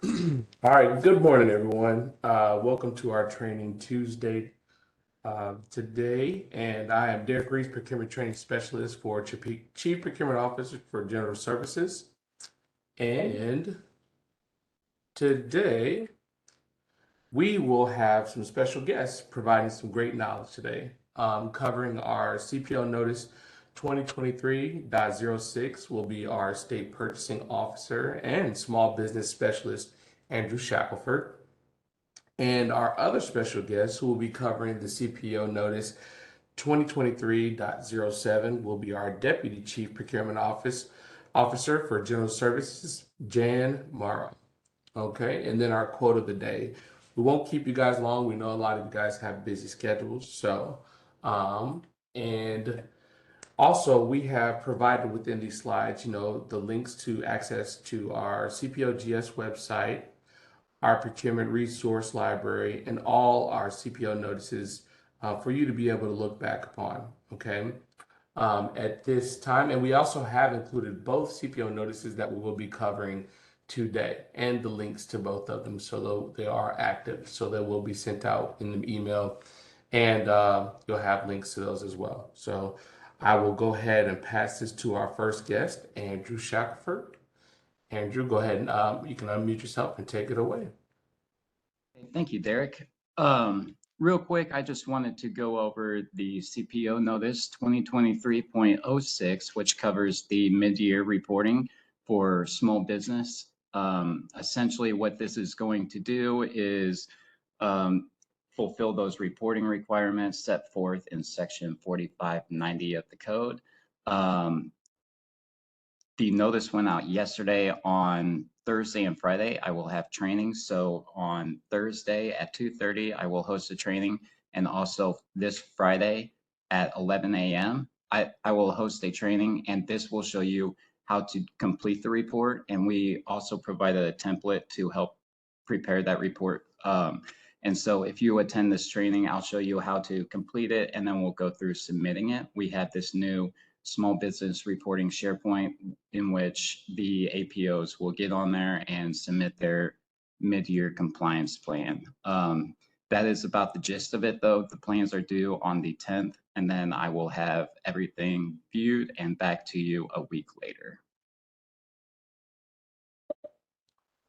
All right, good morning, everyone. Welcome to our training Tuesday today, and I am Derek Reese, Procurement Training Specialist for Chief Procurement Officer for General Services. And today we will have some special guests providing some great knowledge today, covering our CPO Notice 2023.06 will be our State Purchasing Officer and Small Business Specialist, Andrew Shackelford. And our other special guest who will be covering the CPO Notice 2023.07 will be our Deputy Chief Procurement Officer for General Services, Jan Morrow. Okay, and then our quote of the day. We won't keep you guys long. We know a lot of you guys have busy schedules. And also we have provided within these slides, the links to access to our CPOGS website, our procurement resource library, and all our CPO notices for you to be able to look back upon, okay, at this time. And we also have included both CPO notices that we will be covering today and the links to both of them, so they are active, so they will be sent out in the email, and you'll have links to those as well. So I will go ahead and pass this to our first guest, Andrew Shackelford. Andrew, go ahead and you can unmute yourself and take it away. Thank you, Derek. Real quick, I just wanted to go over the CPO Notice 2023.06, which covers the mid-year reporting for small business. Essentially, what this is going to do is fulfill those reporting requirements set forth in Section 4590 of the code. The notice went out yesterday. On Thursday and Friday, I will have training. So on Thursday at 2:30, I will host a training. And also this Friday at 11 a.m., I will host a training, and this will show you how to complete the report. And we also provided a template to help prepare that report. And so if you attend this training, I'll show you how to complete it, and then we'll go through submitting it. We have this new small business reporting SharePoint in which the APOs will get on there and submit their mid-year compliance plan. That is about the gist of it, though. The plans are due on the 10th, and then I will have everything viewed and back to you a week later.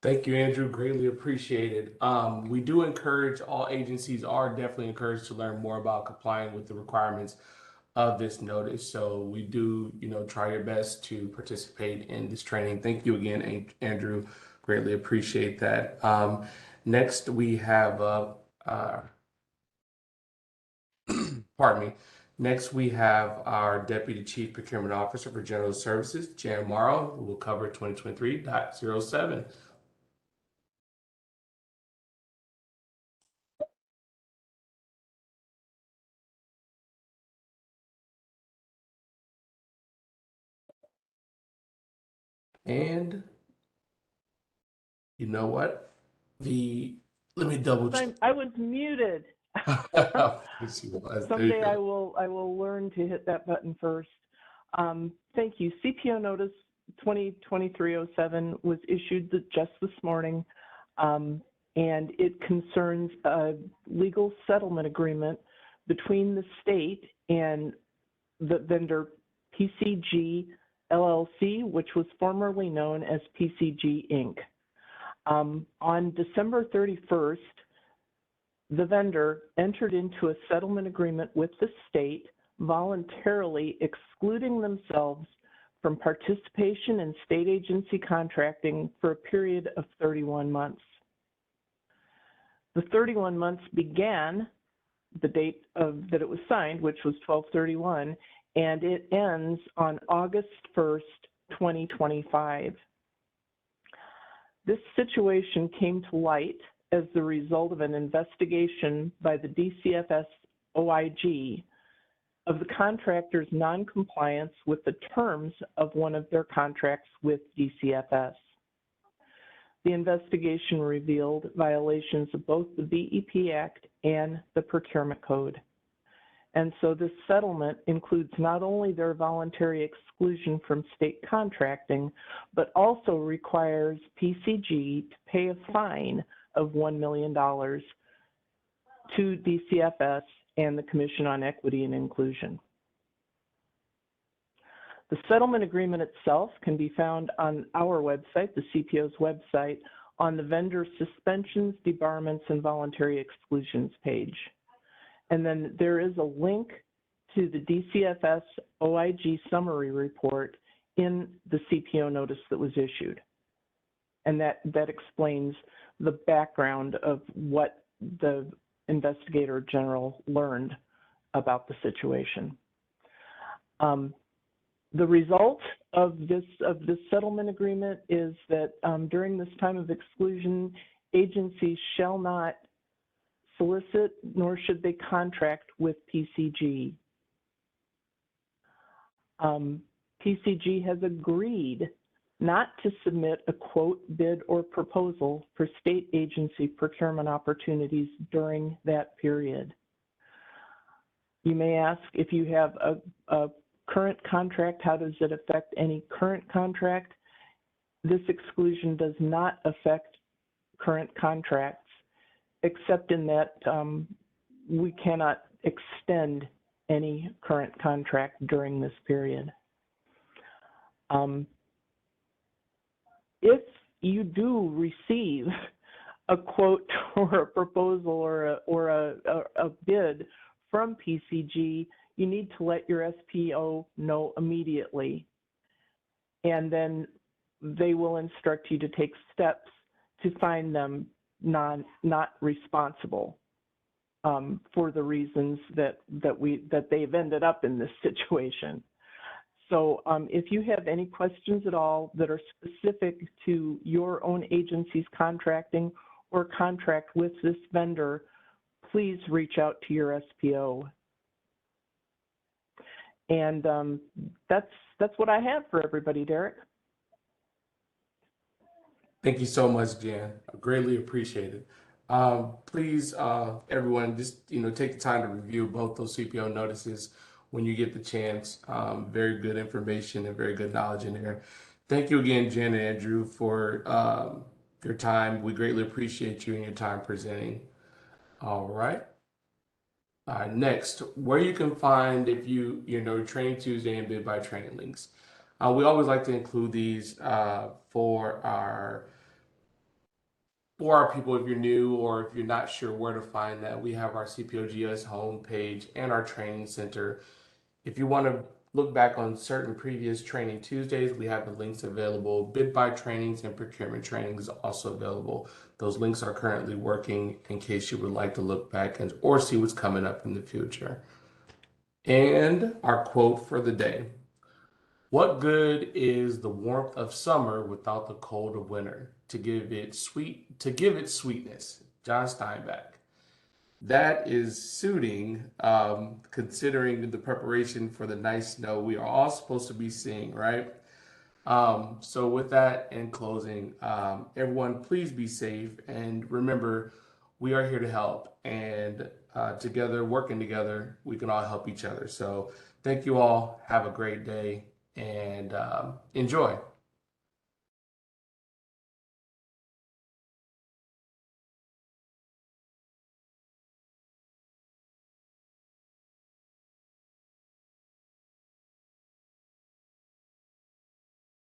Thank you, Andrew. Greatly appreciated. We do encourage, all agencies are definitely encouraged to learn more about complying with the requirements of this notice. So we do, try your best to participate in this training. Thank you again, Andrew. Greatly appreciate that. Next, we have, pardon me. Next, we have our Deputy Chief Procurement Officer for General Services, Jan Morrow, who will cover 2023.07. And you know what? Let me double check. I was muted. Someday I will learn to hit that button first. Thank you. CPO Notice 2023-07 was issued just this morning, and it concerns a legal settlement agreement between the state and the vendor PCG LLC, which was formerly known as PCG Inc. On December 31st, the vendor entered into a settlement agreement with the state, voluntarily excluding themselves from participation in state agency contracting for a period of 31 months. The 31 months began the date that it was signed, which was 12/31, and it ends on August 1st, 2025. This situation came to light as the result of an investigation by the DCFS OIG of the contractor's noncompliance with the terms of one of their contracts with DCFS. The investigation revealed violations of both the BEP Act and the Procurement Code. And so this settlement includes not only their voluntary exclusion from state contracting, but also requires PCG to pay a fine of $1 million to DCFS and the Commission on Equity and Inclusion. The settlement agreement itself can be found on our website, the CPO's website, on the vendor suspensions, debarments, and voluntary exclusions page. And then there is a link to the DCFS OIG summary report in the CPO notice that was issued. And that explains the background of what the investigator general learned about the situation. The result of this settlement agreement is that during this time of exclusion, agencies shall not solicit nor should they contract with PCG. PCG has agreed not to submit a quote, bid, or proposal for state agency procurement opportunities during that period. You may ask, if you have a current contract, how does it affect any current contract? This exclusion does not affect current contracts, except in that we cannot extend any current contract during this period. If you do receive a quote or a proposal or a bid from PCG, you need to let your SPO know immediately, and then they will instruct you to take steps to find them not responsible for the reasons that they've ended up in this situation. So if you have any questions at all that are specific to your own agency's contracting or contract with this vendor, please reach out to your SPO. And that's what I have for everybody, Derek. Thank you so much, Jan. I greatly appreciate it. Please, everyone, just take the time to review both those CPO notices when you get the chance. Very good information and very good knowledge in there. Thank you again, Jan and Andrew, for your time. We greatly appreciate you and your time presenting. All right. Next, where you can find if Training Tuesday and Bid by Training links. We always like to include these for our people. If you're new or if you're not sure where to find that, we have our CPOGS homepage and our training center. If you want to look back on certain previous Training Tuesdays, we have the links available. Bid by trainings and procurement trainings is also available. Those links are currently working in case you would like to look back or see what's coming up in the future. And our quote for the day: what good is the warmth of summer without the cold of winter? To give it sweetness. John Steinbeck. That is suiting, considering the preparation for the nice snow we are all supposed to be seeing, right? So with that, in closing, everyone, please be safe. And remember, we are here to help. And together, working together, we can all help each other. So thank you all. Have a great day and enjoy.